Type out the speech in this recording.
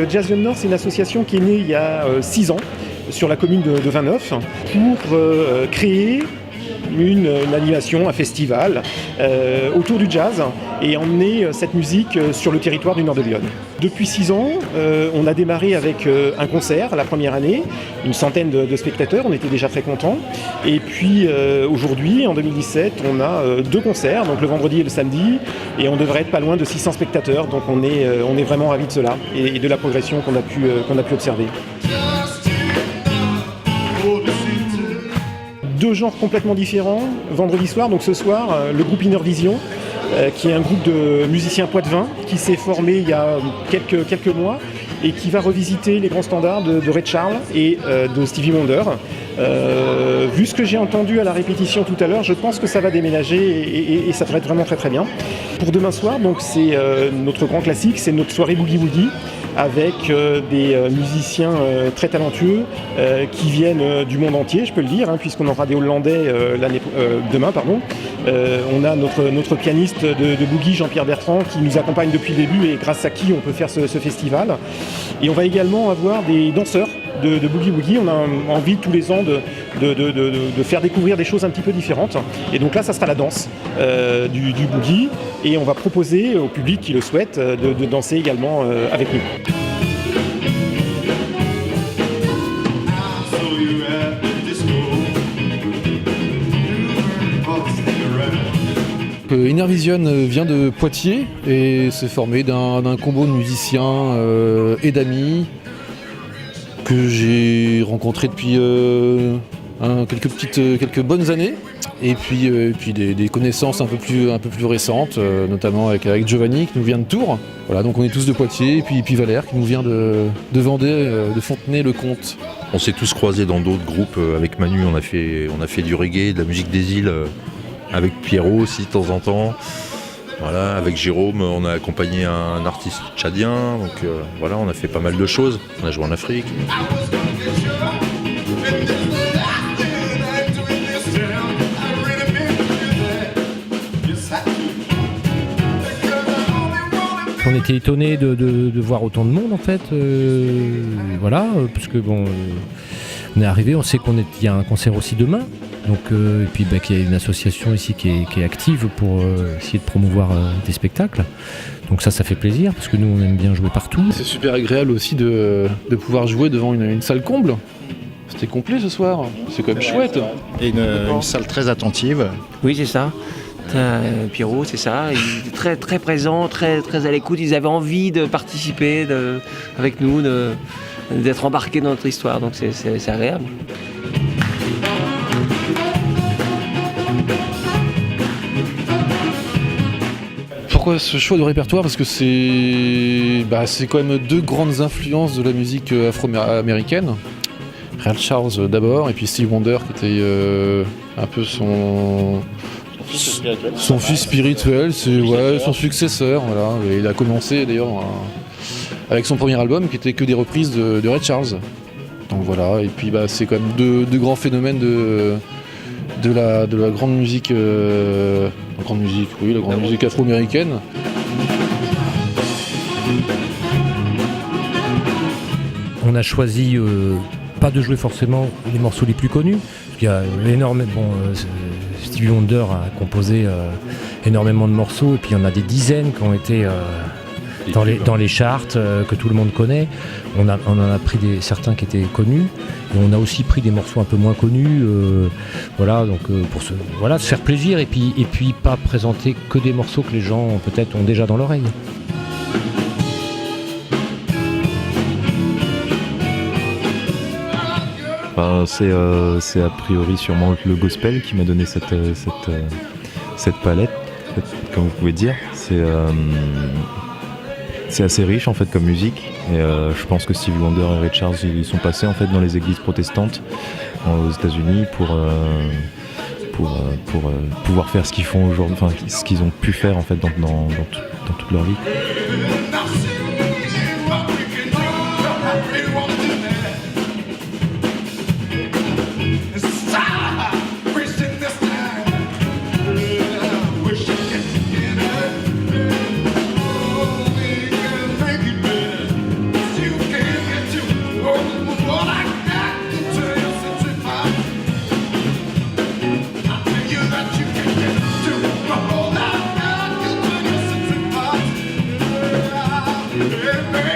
Jazz Lyon Nord, c'est une association qui est née il y a 6 ans sur la commune de Vinneuf pour créer une animation, un festival autour du jazz et emmener cette musique sur le territoire du nord de Lyon. Depuis 6 ans, on a démarré avec un concert la première année, une centaine de spectateurs, on était déjà très contents. Et puis aujourd'hui, en 2017, on a 2 concerts, donc le vendredi et le samedi, et on devrait être pas loin de 600 spectateurs, donc on est vraiment ravis de cela et de la progression qu'on a pu observer. 2 genres complètement différents. Vendredi soir, donc ce soir, le groupe Inner Vision, qui est un groupe de musiciens poitevins qui s'est formé il y a quelques mois et qui va revisiter les grands standards de Ray Charles et de Stevie Wonder. Vu ce que j'ai entendu à la répétition tout à l'heure, je pense que ça va déménager et ça devrait être vraiment très très bien. Pour demain soir, donc c'est notre grand classique, c'est notre soirée Boogie Woogie avec des musiciens très talentueux qui viennent du monde entier, je peux le dire, puisqu'on aura des Hollandais demain. On a notre pianiste de boogie, Jean-Pierre Bertrand, qui nous accompagne depuis le début et grâce à qui on peut faire ce festival. Et on va également avoir des danseurs de Boogie Woogie. On a envie tous les ans de faire découvrir des choses un petit peu différentes. Et donc là, ça sera la danse du Boogie. Et on va proposer au public qui le souhaite de danser également avec nous. Inner Vision vient de Poitiers et s'est formé d'un combo de musiciens et d'amis que j'ai rencontrés depuis quelques bonnes années et puis des connaissances un peu plus récentes, notamment avec Giovanni qui nous vient de Tours. Voilà, donc on est tous de Poitiers et puis Valère qui nous vient de Vendée, de Fontenay-le-Comte. On s'est tous croisés dans d'autres groupes. Avec Manu, on a fait du reggae, de la musique des îles. Avec Pierrot aussi de temps en temps. Voilà, avec Jérôme, on a accompagné un artiste tchadien. Donc voilà, on a fait pas mal de choses. On a joué en Afrique. On était étonnés de voir autant de monde en fait. Voilà, parce que bon, on est arrivé, on sait qu'il y a un concert aussi demain. Donc, et puis qu'il y a une association ici qui est active pour essayer de promouvoir des spectacles. Donc ça fait plaisir parce que nous on aime bien jouer partout. C'est super agréable aussi de pouvoir jouer devant une salle comble. C'était complet ce soir, c'est quand même chouette. Et une salle très attentive. Oui, c'est ça. Pierrot, c'est ça. Il était très, très présent, très, très à l'écoute. Ils avaient envie de participer avec nous, d'être embarqués dans notre histoire. Donc c'est agréable. Pourquoi ce choix de répertoire ? Parce que c'est quand même 2 grandes influences de la musique afro-américaine. Ray Charles d'abord, et puis Stevie Wonder qui était un peu son fils spirituel, son successeur. Voilà. Et il a commencé d'ailleurs avec son premier album qui était que des reprises de Ray Charles. Donc voilà, et puis c'est quand même deux grands phénomènes de la grande musique, la grande musique afro-américaine. On a choisi pas de jouer forcément les morceaux les plus connus, parce qu'il y a Stevie Wonder a composé énormément de morceaux, et puis il y en a des dizaines qui ont été dans les charts que tout le monde connaît. On en a pris certains qui étaient connus, et on a aussi pris des morceaux un peu moins connus, donc pour se faire plaisir et puis pas présenter que des morceaux que les gens peut-être ont déjà dans l'oreille. C'est a priori sûrement le gospel qui m'a donné cette palette, comme vous pouvez dire. C'est assez riche en fait comme musique, et je pense que Stevie Wonder et Ray Charles ils sont passés en fait dans les églises protestantes aux États-Unis pour pouvoir faire ce qu'ils font aujourd'hui, enfin ce qu'ils ont pu faire en fait dans toute leur vie. You get me